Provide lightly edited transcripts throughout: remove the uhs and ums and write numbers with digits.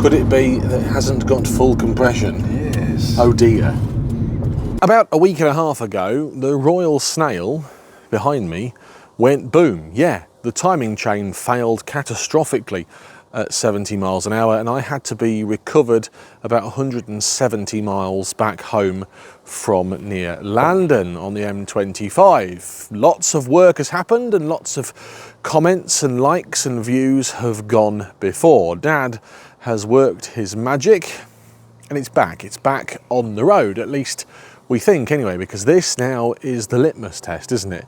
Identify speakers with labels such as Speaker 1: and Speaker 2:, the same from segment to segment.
Speaker 1: Could it be that it hasn't got full compression?
Speaker 2: Yes.
Speaker 1: Oh dear. About a week and a half ago, the Royal Snail behind me went boom. Yeah, the timing chain failed catastrophically at 70 miles an hour, and I had to be recovered about 170 miles back home from near London on the M25. Lots of work has happened and lots of comments and likes and views have gone before. Dad has worked his magic and it's back on the road, at least we think anyway, because this now is the litmus test, isn't it?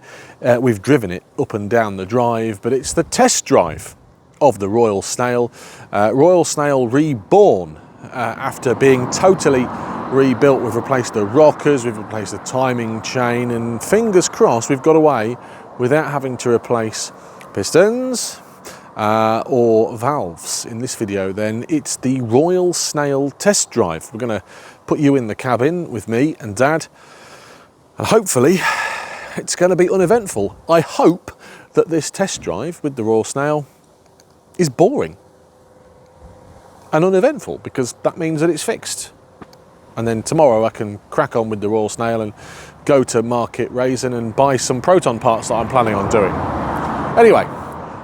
Speaker 1: We've driven it up and down the drive, but it's the test drive of the Royal Snail. Royal Snail reborn after being totally rebuilt. We've replaced the rockers, we've replaced the timing chain, and fingers crossed we've got away without having to replace pistons or valves. In this video then, it's the Royal Snail test drive. We're going to put you in the cabin with me and Dad, and hopefully it's going to be uneventful. I hope that this test drive with the Royal Snail is boring and uneventful, because that means that it's fixed. And then tomorrow I can crack on with the Royal Snail and go to Market Raisin and buy some proton parts that I'm planning on doing. Anyway,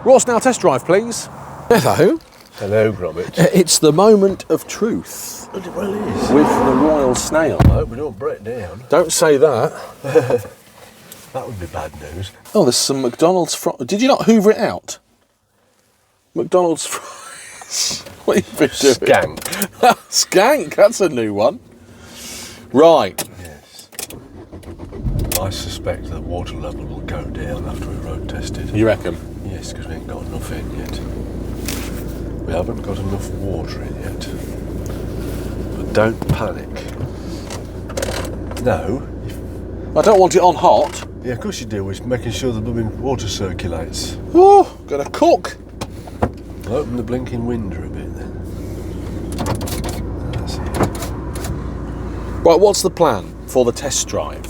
Speaker 1: Royal Snail test drive, please. Hello.
Speaker 2: Hello, Gromit.
Speaker 1: It's the moment of truth.
Speaker 2: Well, it is.
Speaker 1: With the Royal Snail.
Speaker 2: I hope we don't break down.
Speaker 1: Don't say that.
Speaker 2: That would be bad news.
Speaker 1: Oh, there's some McDonald's fries. Did you not hoover it out? McDonald's fries. What have you been doing?
Speaker 2: Skank.
Speaker 1: Skank, that's a new one. Right.
Speaker 2: Yes. I suspect the water level will go down after we road tested.
Speaker 1: You reckon?
Speaker 2: Yes, because we ain't got enough in yet. We haven't got enough water in yet. But don't panic. No.
Speaker 1: I don't want it on hot.
Speaker 2: Yeah, of course you do. We're making sure the blooming water circulates.
Speaker 1: Oh, gonna cook.
Speaker 2: I'll open the blinking window a bit then. That's it.
Speaker 1: Right, what's the plan for the test drive?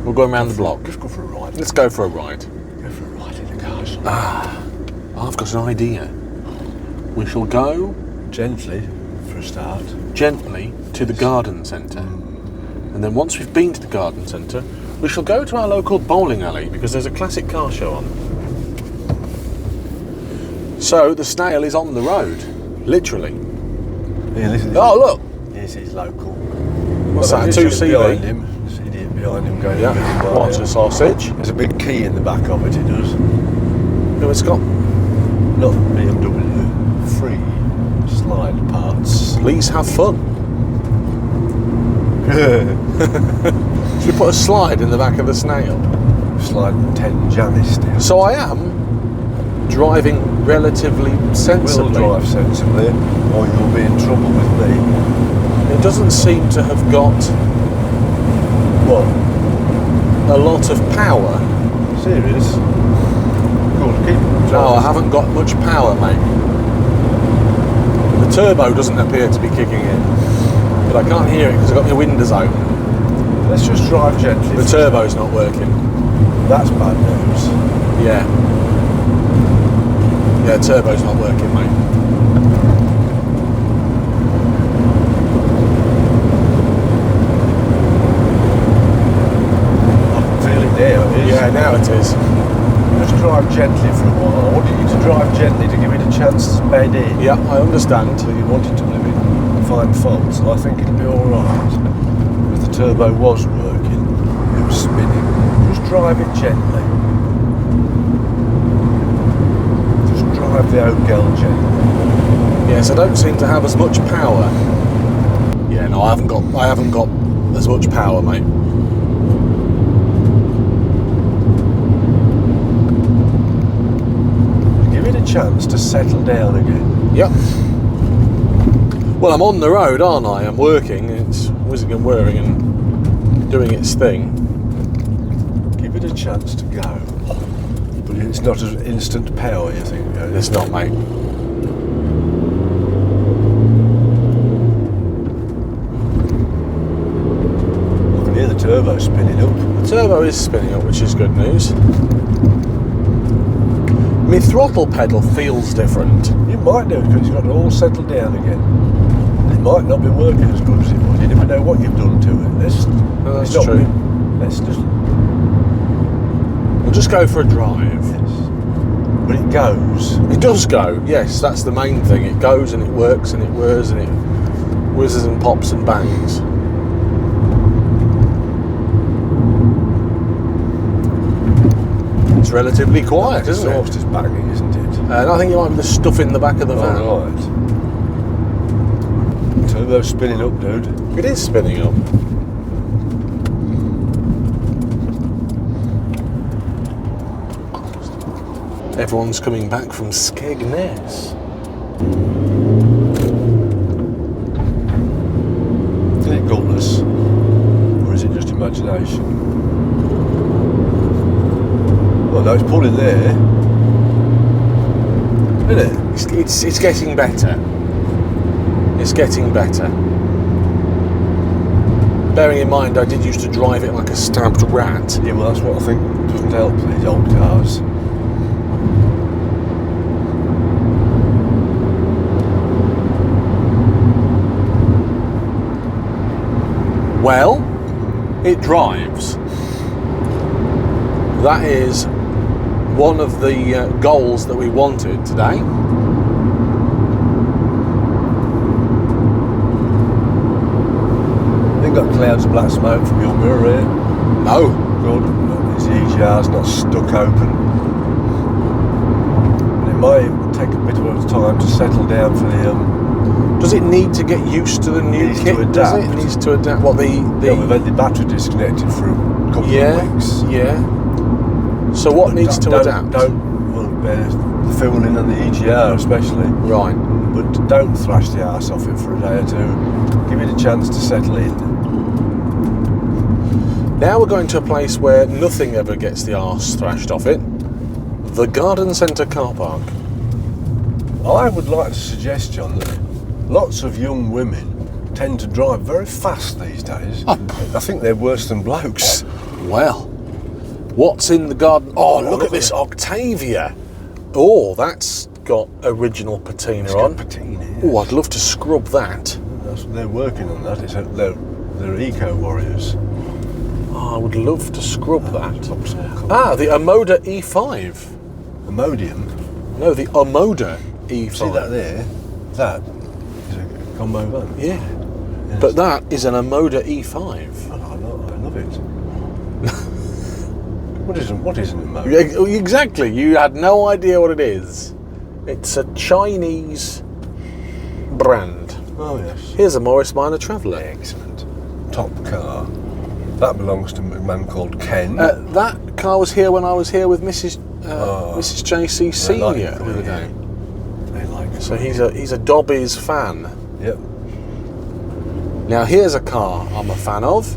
Speaker 1: We're going around the block.
Speaker 2: Let's go for a ride.
Speaker 1: Let's go for a ride.
Speaker 2: Go for a ride in the cars.
Speaker 1: I've got an idea. We shall go
Speaker 2: Gently, for a start.
Speaker 1: gently to the garden centre. And then once we've been to the garden centre, we shall go to our local bowling alley, because there's a classic car show on. So the Snail is on the road, literally.
Speaker 2: Yeah, listen.
Speaker 1: Oh, look!
Speaker 2: Yes, it's local.
Speaker 1: What's that,
Speaker 2: There's
Speaker 1: 2CV?
Speaker 2: behind him. There's an idiot behind him going.
Speaker 1: Yeah, what's a sausage?
Speaker 2: There's a big key in the back of it, it does.
Speaker 1: No, it's got.
Speaker 2: Not BMW. Free slide parts.
Speaker 1: Please have fun. Should we put a slide in the back of the Snail?
Speaker 2: Slide 10 Janice down.
Speaker 1: So I am driving relatively sensibly.
Speaker 2: We'll drive sensibly, or you'll be in trouble with me.
Speaker 1: It doesn't seem to have got
Speaker 2: What?
Speaker 1: a lot of power.
Speaker 2: Serious? Good, keep driving.
Speaker 1: No, I haven't got much power, mate. The turbo doesn't appear to be kicking in, but I can't hear it because I've got my windows open.
Speaker 2: Let's just drive gently.
Speaker 1: The turbo's not working.
Speaker 2: That's bad news.
Speaker 1: Yeah. Yeah, turbo's not working, mate.
Speaker 2: I can feel it now, it is.
Speaker 1: Yeah, now it is.
Speaker 2: Just drive gently for a while. I wanted you to drive gently to give it a chance to bed in.
Speaker 1: Yeah, I understand.
Speaker 2: So you wanted to maybe find faults. I think it'll be alright. Because the turbo was working. It was spinning. Just drive it gently. Just drive the old girl gently.
Speaker 1: Yes, I don't seem to have as much power. Yeah, no, I haven't got as much power, mate.
Speaker 2: Give it a chance to settle down again.
Speaker 1: Yep. Well, I'm on the road, aren't I? I'm working. It's whizzing and whirring and doing its thing.
Speaker 2: Give it a chance to go. But it's not as instant power, you think?
Speaker 1: It's not, mate.
Speaker 2: I can hear the turbo spinning up.
Speaker 1: The turbo is spinning up, which is good news. My throttle pedal feels different.
Speaker 2: You might do, because it's got to all settle down again. It might not be working as good as it was. You never know what you've done to it.
Speaker 1: That's true.
Speaker 2: Let's just...
Speaker 1: We'll just go for a drive.
Speaker 2: Yes. But it goes.
Speaker 1: It does go, yes, that's the main thing. It goes and it works and it whirs and it whizzes and pops and bangs. It's relatively quiet, isn't it?
Speaker 2: Exhaust is banging, isn't it?
Speaker 1: And I think it might be the stuff in the back of the van.
Speaker 2: Oh, right. Turbo's spinning up, dude.
Speaker 1: It is spinning up. Everyone's coming back from Skegness.
Speaker 2: Is it gutless? Or is it just imagination? Well, no, it's pulling there. Isn't it?
Speaker 1: It's getting better. It's getting better. Bearing in mind, I did used to drive it like a stabbed rat.
Speaker 2: Yeah, well, that's what I think doesn't help these old cars.
Speaker 1: Well, it drives. That is one of the goals that we wanted today.
Speaker 2: Ain't got clouds of black smoke from your mirror here.
Speaker 1: No.
Speaker 2: Good. This EGR's not stuck open. But it might take a bit of time to settle down for the
Speaker 1: Does it need to get used to the new
Speaker 2: Needs
Speaker 1: kit?
Speaker 2: to
Speaker 1: Does it?
Speaker 2: adapt.
Speaker 1: It needs to adapt. What the
Speaker 2: Yeah, we've had the battery disconnected for a couple of weeks.
Speaker 1: Yeah. So what needs to adapt?
Speaker 2: Well, the fueling and the EGR especially.
Speaker 1: Right.
Speaker 2: But don't thrash the arse off it for a day or two. Give it a chance to settle in.
Speaker 1: Now we're going to a place where nothing ever gets the arse thrashed off it. The Garden Centre car park.
Speaker 2: I would like to suggest, John, that lots of young women tend to drive very fast these days.
Speaker 1: Oh.
Speaker 2: I think they're worse than blokes.
Speaker 1: Well, what's in the garden? Oh, look
Speaker 2: look
Speaker 1: at this
Speaker 2: at
Speaker 1: Octavia. Oh, that's got original patina
Speaker 2: It's
Speaker 1: on.
Speaker 2: got patina, yes.
Speaker 1: Oh, I'd love to scrub that.
Speaker 2: They're working on that. They're eco warriors.
Speaker 1: Oh, I would love to scrub that.
Speaker 2: Topsoil colour.
Speaker 1: Ah, the Omoda E5.
Speaker 2: Imodium.
Speaker 1: No, the Omoda E5.
Speaker 2: See that there? That is a combo van.
Speaker 1: Yeah.
Speaker 2: Yes.
Speaker 1: But that is an Omoda E5.
Speaker 2: Oh, I love it. What is an Imodium?
Speaker 1: Yeah, exactly. You had no idea what it is. It's a Chinese brand.
Speaker 2: Oh yes.
Speaker 1: Here's a Morris Minor Traveller.
Speaker 2: Excellent. Top car. That belongs to a man called Ken.
Speaker 1: That car was here when I was here with Mrs. JC
Speaker 2: They like
Speaker 1: Senior
Speaker 2: it,
Speaker 1: the other
Speaker 2: yeah.
Speaker 1: day.
Speaker 2: They like it.
Speaker 1: So he's a Dobbies fan.
Speaker 2: Yep.
Speaker 1: Now here's a car I'm a fan of,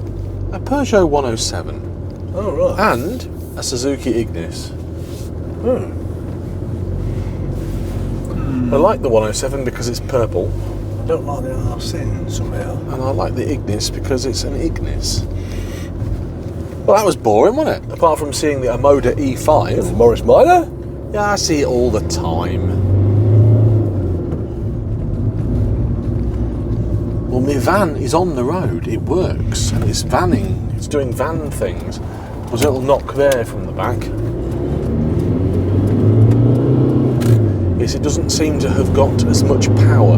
Speaker 1: a Peugeot 107
Speaker 2: Oh right.
Speaker 1: and a Suzuki Ignis.
Speaker 2: Hmm.
Speaker 1: I like the 107 because it's purple,
Speaker 2: I don't like the Arsene somehow.
Speaker 1: and I like the Ignis because it's an Ignis. Well, that was boring, wasn't it? Apart from seeing the Omoda E5.
Speaker 2: Morris Minor?
Speaker 1: Yeah, I see it all the time. Well, my van is on the road. It works, and it's vanning. It's doing van things. There's a little knock there from the back. Yes, it doesn't seem to have got as much power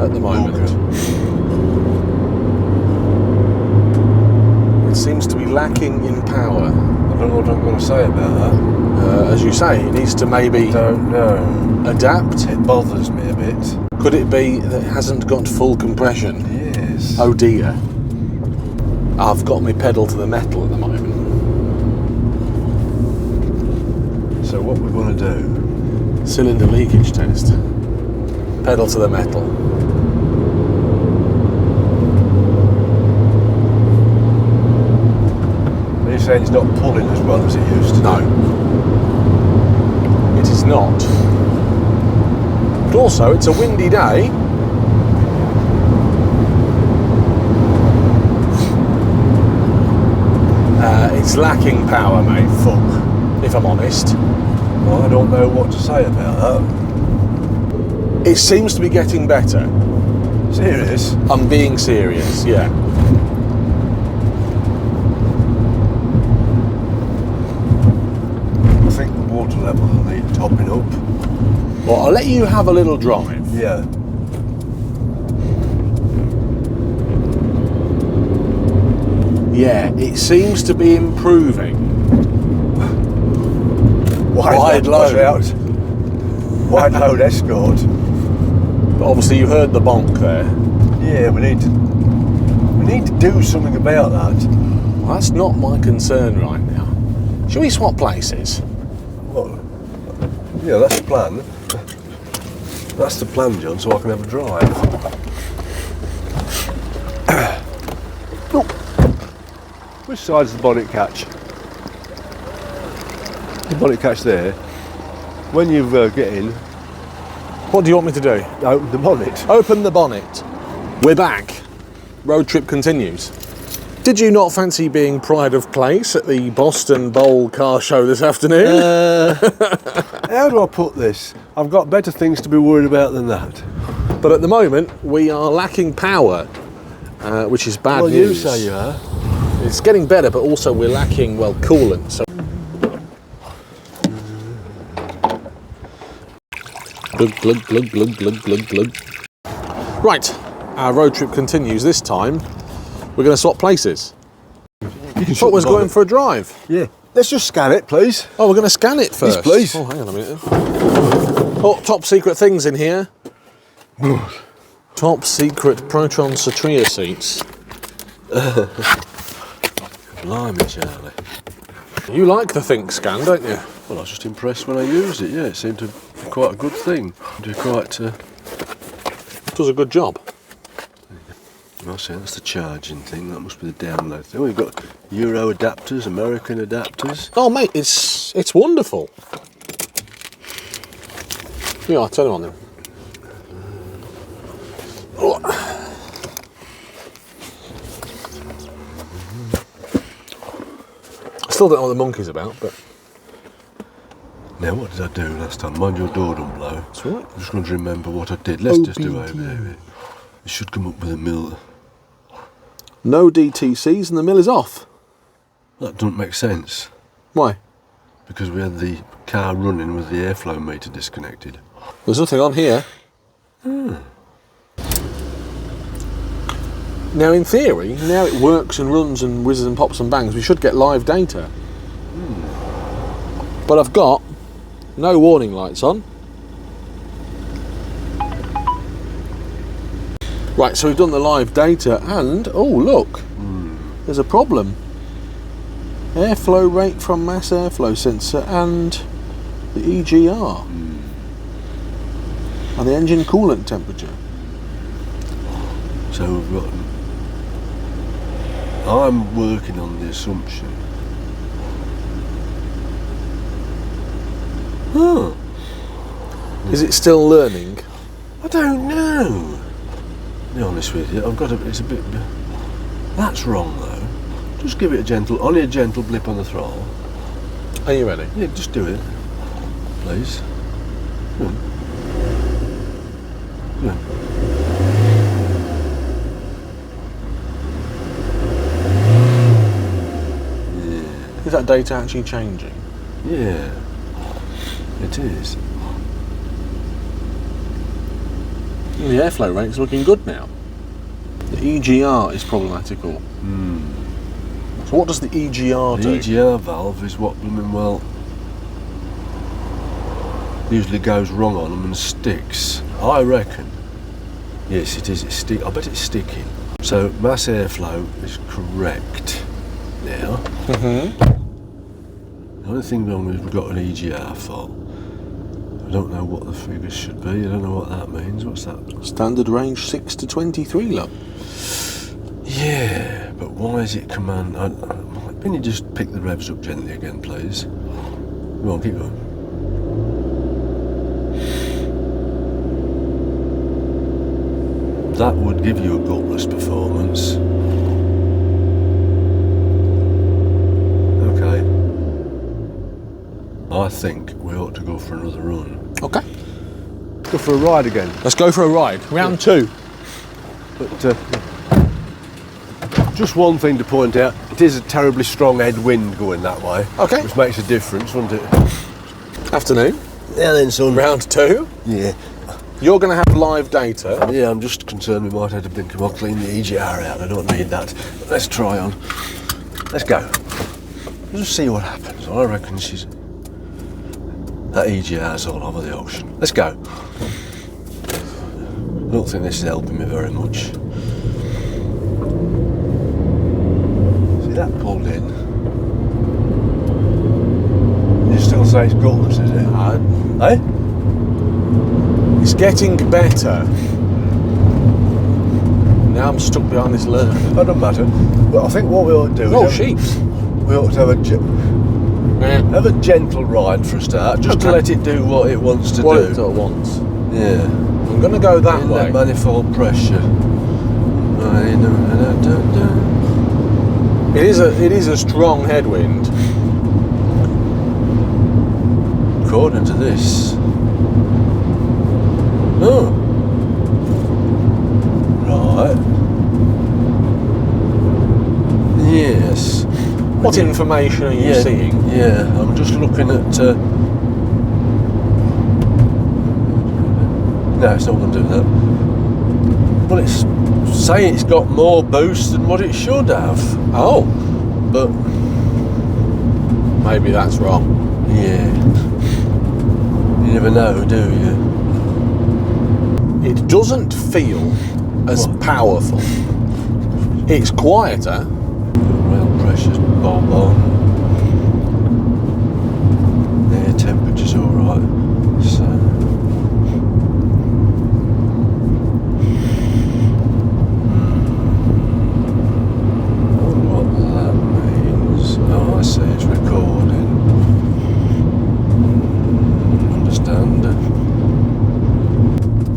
Speaker 1: at the moment.
Speaker 2: Okay.
Speaker 1: It seems to be lacking in power.
Speaker 2: I don't know what I'm going to say about that.
Speaker 1: As you say, it needs to maybe
Speaker 2: Don't know.
Speaker 1: adapt.
Speaker 2: It bothers me a bit.
Speaker 1: Could it be that it hasn't got full compression?
Speaker 2: Yes.
Speaker 1: Oh dear. I've got my pedal to the metal at the moment.
Speaker 2: So what we're going to do?
Speaker 1: Cylinder leakage test. Pedal to the metal.
Speaker 2: Are you saying it's not pulling as well as it used to?
Speaker 1: No. It is not. But also, it's a windy day. It's lacking power, mate. Fuck. If I'm honest.
Speaker 2: I don't know what to say about that.
Speaker 1: It seems to be getting better.
Speaker 2: Serious?
Speaker 1: I'm being serious, yeah.
Speaker 2: I think the water level will need topping up.
Speaker 1: Well, I'll let you have a little drive.
Speaker 2: Yeah.
Speaker 1: Yeah, it seems to be improving. Wide load.
Speaker 2: Out. Wide load escort.
Speaker 1: But obviously you heard the bonk there.
Speaker 2: Yeah, we need to do something about that.
Speaker 1: Well, that's not my concern right now. Shall we swap places?
Speaker 2: Well, yeah, that's the plan. That's the plan, John, so I can have a drive. Oh. Which side's the bonnet catch? The bonnet catch there. When you get in,
Speaker 1: What do you want me to do?
Speaker 2: open the bonnet.
Speaker 1: Open the bonnet. We're back. Road trip continues. Did you not fancy being pride of place at the Boston Bowl car show this afternoon?
Speaker 2: How do I put this? I've got better things to be worried about than that.
Speaker 1: But at the moment, we are lacking power, which is bad
Speaker 2: Well,
Speaker 1: news.
Speaker 2: you say you are.
Speaker 1: It's getting better, but also we're lacking, well, coolant. So glug, glug, glug, glug, glug, glug, glug. Right, our road trip continues. This time, we're going to swap places.
Speaker 2: You can
Speaker 1: Thought
Speaker 2: shut
Speaker 1: we was
Speaker 2: the
Speaker 1: going
Speaker 2: bonnet.
Speaker 1: for a drive.
Speaker 2: Yeah. Let's just scan it, please.
Speaker 1: Oh, we're going to scan it first.
Speaker 2: Yes, please.
Speaker 1: Oh, hang on a minute. Oh, top secret things in here. Top secret Proton Satria seats.
Speaker 2: Blimey, Charlie.
Speaker 1: You like the Think scan, don't you?
Speaker 2: Well, I was just impressed when I used it. Yeah, it seemed to be quite a good thing.
Speaker 1: Does a good job.
Speaker 2: I see, that's the charging thing. That must be the download thing. We've got Euro adapters, American adapters.
Speaker 1: Oh, mate, it's wonderful. Yeah, I'll turn them on then. Oh. I still don't know what the monkey's about, but
Speaker 2: Now, what did I do last time? Mind your door don't blow.
Speaker 1: that's all right.
Speaker 2: I'm just going to remember what I did. Let's just do over there. It should come up with a mill.
Speaker 1: No DTCs and the mill is off.
Speaker 2: That doesn't make sense
Speaker 1: Why?
Speaker 2: because we had the car running with the airflow meter disconnected.
Speaker 1: There's nothing on here. Now, in theory, now it works and runs and whizzes and pops and bangs, we should get live data. But I've got no warning lights on. Right, so we've done the live data and, oh look, there's a problem. Airflow rate from mass airflow sensor and the EGR. And the engine coolant temperature.
Speaker 2: So we've got. I'm working on the assumption. Huh.
Speaker 1: Is it still learning?
Speaker 2: I don't know. To be honest with you, it's a bit. That's wrong though. Just give it only a gentle blip on the throttle.
Speaker 1: Are you ready?
Speaker 2: Yeah, just do it, please. Good. Good.
Speaker 1: Is that data actually changing?
Speaker 2: Yeah, it is.
Speaker 1: The airflow rate's looking good now. The EGR is problematical. So what does the EGR
Speaker 2: The
Speaker 1: do?
Speaker 2: EGR valve is what blooming well usually goes wrong on them and sticks. I reckon. Yes, it is. I bet it's sticking. So mass airflow is correct now. The only thing wrong is we've got an EGR fault. I don't know what the figures should be. I don't know what that means. What's that?
Speaker 1: Standard range 6 to 23, look.
Speaker 2: Yeah, but why is it command? Can you just pick the revs up gently again, please? Go on, keep going. That would give you a gutless performance. Okay. I think we ought got to go for another run.
Speaker 1: Okay.
Speaker 2: Go for a ride again.
Speaker 1: Let's go for a ride. Round 2.
Speaker 2: But just one thing to point out, it is a terribly strong headwind going that way.
Speaker 1: Okay.
Speaker 2: Which makes a difference, doesn't it?
Speaker 1: Afternoon.
Speaker 2: Yeah then, son.
Speaker 1: Round 2.
Speaker 2: Yeah.
Speaker 1: You're going to have live data.
Speaker 2: Yeah, I'm just concerned we might have to think about clean the EGR out. I don't need that. But let's try on. Let's go. Let's just see what happens. I reckon that EGR's all over the ocean. Let's go. I don't think this is helping me very much. See that pulled in? You still say it's gutless, is it? Eh?
Speaker 1: It's getting better. Now I'm stuck behind this lurk.
Speaker 2: That doesn't matter. But I think what we ought to do is
Speaker 1: sheep.
Speaker 2: we ought to have a gentle ride for a start, just to let it do what it wants to do.
Speaker 1: What it wants.
Speaker 2: Yeah.
Speaker 1: I'm going to go that way.
Speaker 2: That manifold pressure.
Speaker 1: It is a strong headwind.
Speaker 2: According to this. Oh. Right. Yes.
Speaker 1: What information are you seeing?
Speaker 2: Yeah, I'm just looking at... No, it's not going to do that. Well, it's saying it's got more boost than what it should have.
Speaker 1: Oh.
Speaker 2: But...
Speaker 1: maybe that's wrong.
Speaker 2: Yeah. You never know, do you?
Speaker 1: It doesn't feel as powerful. It's quieter.
Speaker 2: Rail pressure's bob on. Air temperature's alright. So... I wonder what that means. Oh, I see, it's recording. Understand.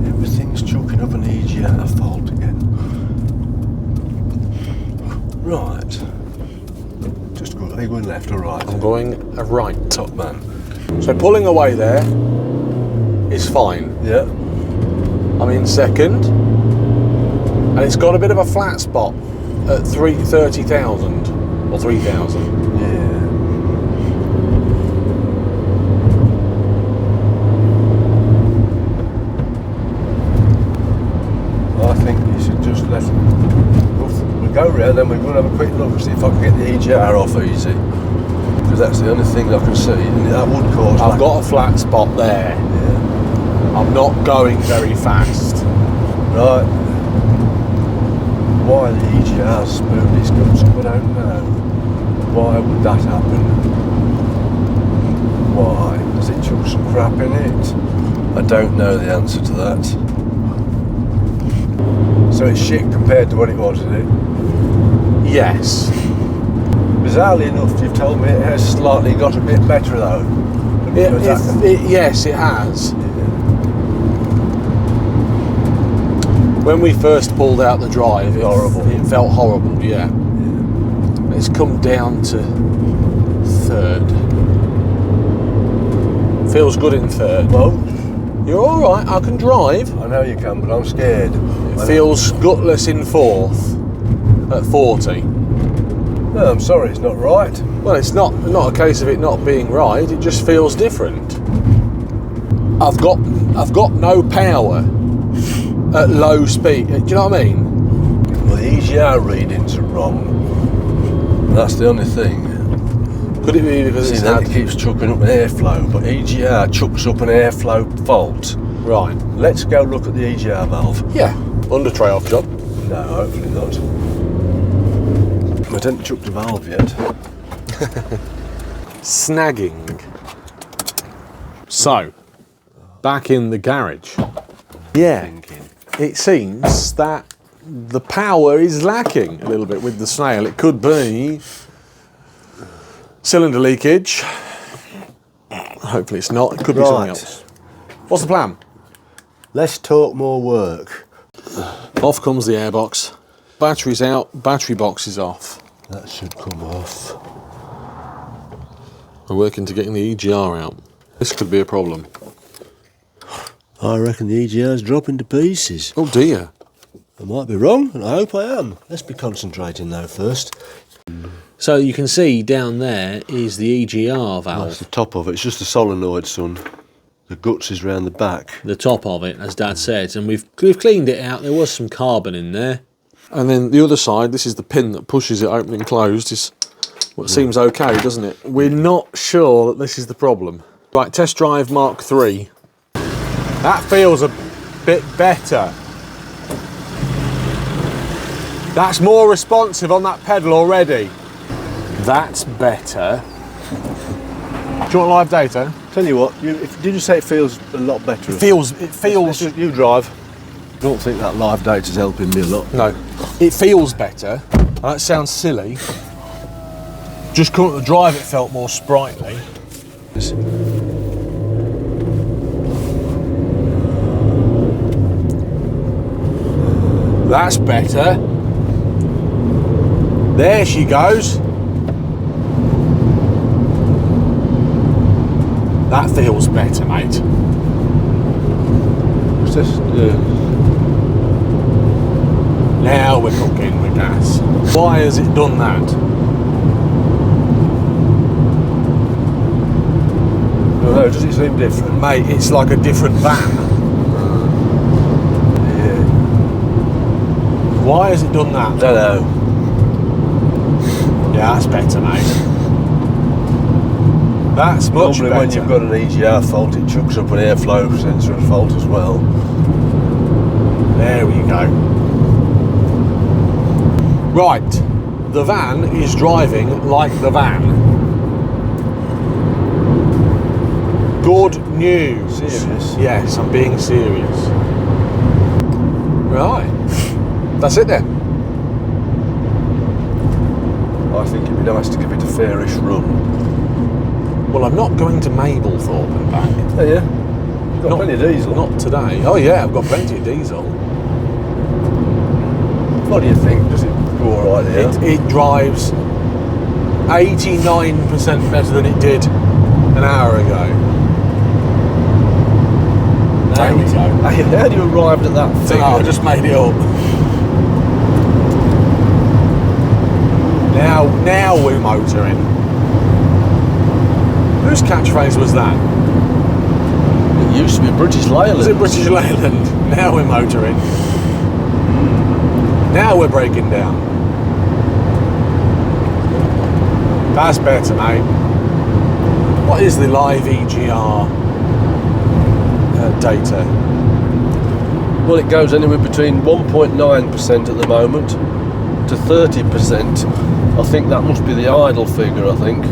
Speaker 2: Everything's chucking up an EGR fault again. Right. Just go. Are you going left or right?
Speaker 1: I'm going right.
Speaker 2: Top man.
Speaker 1: So pulling away there is fine.
Speaker 2: Yeah.
Speaker 1: I'm in second. And it's got a bit of a flat spot at 30,000 or 3,000.
Speaker 2: Yeah. I think you should just let it go round, then we're going to have a quick look and see if I can get the EGR off easy. Because that's the only thing I can see, and that would cause...
Speaker 1: I've got a flat spot there.
Speaker 2: Yeah.
Speaker 1: I'm not going very fast.
Speaker 2: Right. Why the EGR spooned its guts up, I don't know. Why would that happen? Why? Does it chuck some crap in it? I don't know the answer to that. So it's shit compared to what it was, is it?
Speaker 1: Yes.
Speaker 2: Bizarrely enough, you've told me it has slightly got a bit better though.
Speaker 1: Yes, it has. When we first pulled out the drive, it felt horrible, yeah. It's come down to third. Feels good in third.
Speaker 2: Well,
Speaker 1: you're all right, I can drive.
Speaker 2: I know you can, but I'm scared.
Speaker 1: It feels gutless in fourth at 40.
Speaker 2: No, I'm sorry, it's not right.
Speaker 1: Well, it's not a case of it not being right, it just feels different. I've got no power at low speed. Do you know what I mean?
Speaker 2: Well, the EGR readings are wrong. That's the only thing.
Speaker 1: Could it be because
Speaker 2: it keeps chucking up an airflow, but EGR chucks up an airflow fault.
Speaker 1: Right.
Speaker 2: Let's go look at the EGR valve.
Speaker 1: Yeah. Under tray-off job.
Speaker 2: No, hopefully not. I didn't chuck the valve yet.
Speaker 1: Snagging. So, back in the garage. Yeah. It seems that the power is lacking a little bit with the Snail. It could be cylinder leakage. Hopefully it's not. It could be something else. What's the plan?
Speaker 2: Let's talk more work.
Speaker 1: Off comes the airbox. Battery's out, battery box is off.
Speaker 2: That should come off.
Speaker 1: We're working to getting the EGR out. This could be a problem.
Speaker 2: I reckon the EGR's dropping to pieces.
Speaker 1: Oh dear.
Speaker 2: I might be wrong, and I hope I am. Let's be concentrating though first.
Speaker 1: So you can see down there is the EGR valve.
Speaker 2: That's the top of it. It's just the solenoid, son. The guts is round the back.
Speaker 1: The top of it, as Dad said, and we've cleaned it out. There was some carbon in there. And then the other side, this is the pin that pushes it open and closed, is what seems okay, doesn't it? We're not sure that this is the problem. Right, test drive Mark III. That feels a bit better. That's more responsive on that pedal already. That's better. Do you want live data?
Speaker 2: Tell you what, did you say it feels a lot better?
Speaker 1: It feels.
Speaker 2: You drive. I don't think that live data's helping me a lot.
Speaker 1: No, it feels better. That sounds silly. Just coming to the drive, it felt more sprightly. That's better. There she goes. That feels better, mate.
Speaker 2: What's this?
Speaker 1: Now we're cooking with gas. Why has it done that?
Speaker 2: No, does it seem different?
Speaker 1: Mate, it's like a different van.
Speaker 2: Yeah.
Speaker 1: Why has it done that?
Speaker 2: Don't know.
Speaker 1: Yeah, that's better, mate. That's much
Speaker 2: Normally
Speaker 1: better.
Speaker 2: when you've got an EGR fault, it chucks up an airflow sensor fault as well.
Speaker 1: There we go. Right, the van is driving like the van. Good news.
Speaker 2: Serious?
Speaker 1: Yes, I'm being serious. Right, that's it then.
Speaker 2: I think it'd be nice to give it a fairish run.
Speaker 1: Well, I'm not going to Mablethorpe and back.
Speaker 2: Oh yeah? Got plenty of diesel.
Speaker 1: Not today. Oh yeah, I've got plenty of diesel.
Speaker 2: What do you think? Does it go alright here?
Speaker 1: It drives 89% better than it did an hour ago. There we go.
Speaker 2: How do you arrive at that figure?
Speaker 1: Oh, I just made it up. Now we're motoring. Whose catchphrase was that?
Speaker 2: It used to be British Leyland.
Speaker 1: Was it British Leyland? Now we're motoring. Now we're breaking down. That's better, mate. What is the live EGR data?
Speaker 2: Well, it goes anywhere between 1.9% at the moment to 30%. I think that must be the idle figure, I think.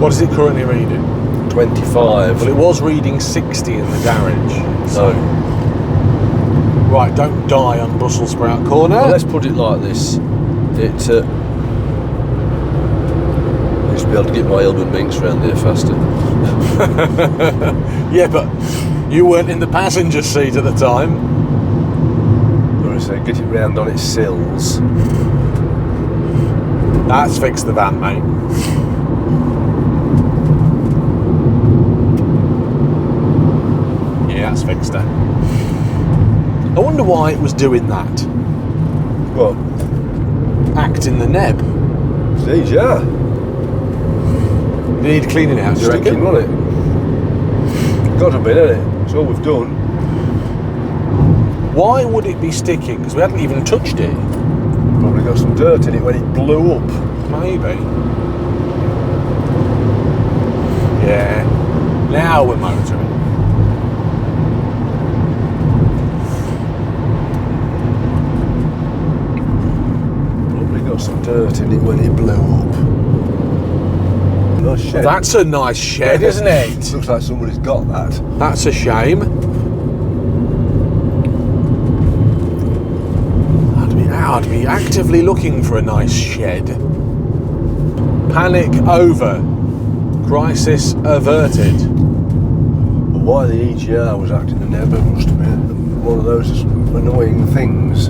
Speaker 1: What is it currently reading?
Speaker 2: 25.
Speaker 1: Well, it was reading 60 in the garage. So, right, don't die on Brussels sprout corner.
Speaker 2: Well, let's put it like this. It I used to be able to get my Elbin Minks around there faster.
Speaker 1: Yeah, but you weren't in the passenger seat at the time.
Speaker 2: Or I say, get it round on its sills.
Speaker 1: That's fixed the van, mate. Yeah, that's fixed her. I wonder why it was doing that.
Speaker 2: What?
Speaker 1: Acting the neb.
Speaker 2: Geez, yeah.
Speaker 1: Need cleaning out, do you reckon?
Speaker 2: Sticking, wasn't it? Got to be, isn't it? It's all we've done.
Speaker 1: Why would it be sticking? Because we hadn't even touched it.
Speaker 2: Probably got some dirt in it when it blew up.
Speaker 1: Maybe. Yeah. Now we're motoring.
Speaker 2: Probably got some dirt in it when it blew up. Nice shed.
Speaker 1: That's a nice shed, isn't it?
Speaker 2: Looks like somebody's got that.
Speaker 1: That's a shame. I'd be actively looking for a nice shed. Panic over. Crisis averted.
Speaker 2: But why the EGR was acting the neb must have been one of those annoying things.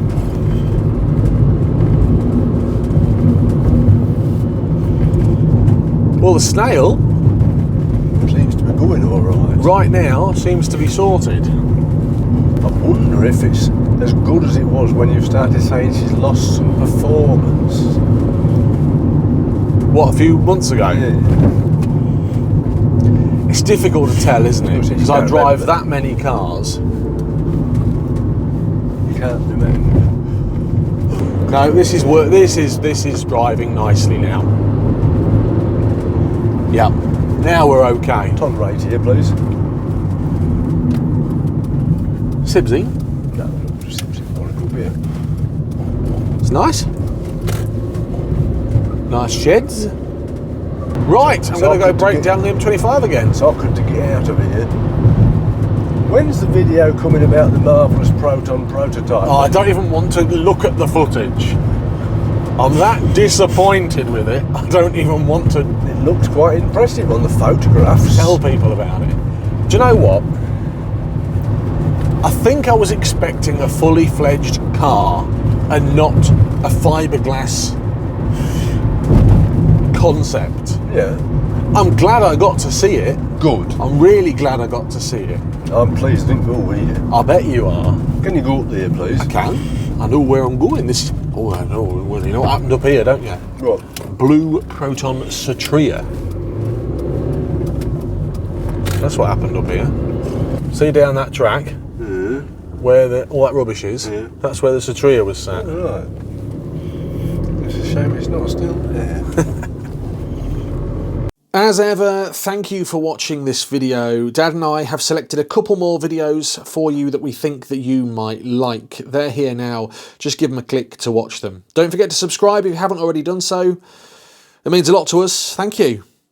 Speaker 1: Well, the snail
Speaker 2: Seems to be going all right.
Speaker 1: Right now, seems to be sorted.
Speaker 2: I wonder if it's as good as it was when you started saying she's lost some performance.
Speaker 1: What, a few months ago?
Speaker 2: Yeah.
Speaker 1: It's difficult to tell, isn't it? Because I drive that many cars.
Speaker 2: You can't remember.
Speaker 1: No, this is work. This is driving nicely now. Yep. Now we're okay.
Speaker 2: Ton rate here, please.
Speaker 1: Sibsy.
Speaker 2: No, Sibsy, want a good beer.
Speaker 1: It's nice. Nice sheds. Right, I'm going to go break down the M25 again.
Speaker 2: It's awkward to get out of here. When's the video coming about the marvellous Proton prototype?
Speaker 1: Oh, I don't even want to look at the footage. I'm that disappointed with it. I don't even want to
Speaker 2: It looked quite impressive on the photographs.
Speaker 1: tell people about it. Do you know what? I think I was expecting a fully fledged car and not a fiberglass concept.
Speaker 2: Yeah.
Speaker 1: I'm glad I got to see it.
Speaker 2: Good.
Speaker 1: I'm really glad I got to see it.
Speaker 2: I'm pleased I didn't go with you.
Speaker 1: I bet you are.
Speaker 2: Can you go up there, please?
Speaker 1: I can. I know where I'm going. This. Oh, I know. Well, you know what happened up here, don't you?
Speaker 2: What?
Speaker 1: Blue Proton Satria. That's what happened up here. See down that track
Speaker 2: Yeah.
Speaker 1: where all that rubbish is?
Speaker 2: Yeah.
Speaker 1: That's where the Satria was sat.
Speaker 2: Right. It's a shame it's not still there.
Speaker 1: As ever, thank you for watching this video. Dad and I have selected a couple more videos for you that we think that you might like. They're here now. Just give them a click to watch them. Don't forget to subscribe if you haven't already done so. It means a lot to us. Thank you.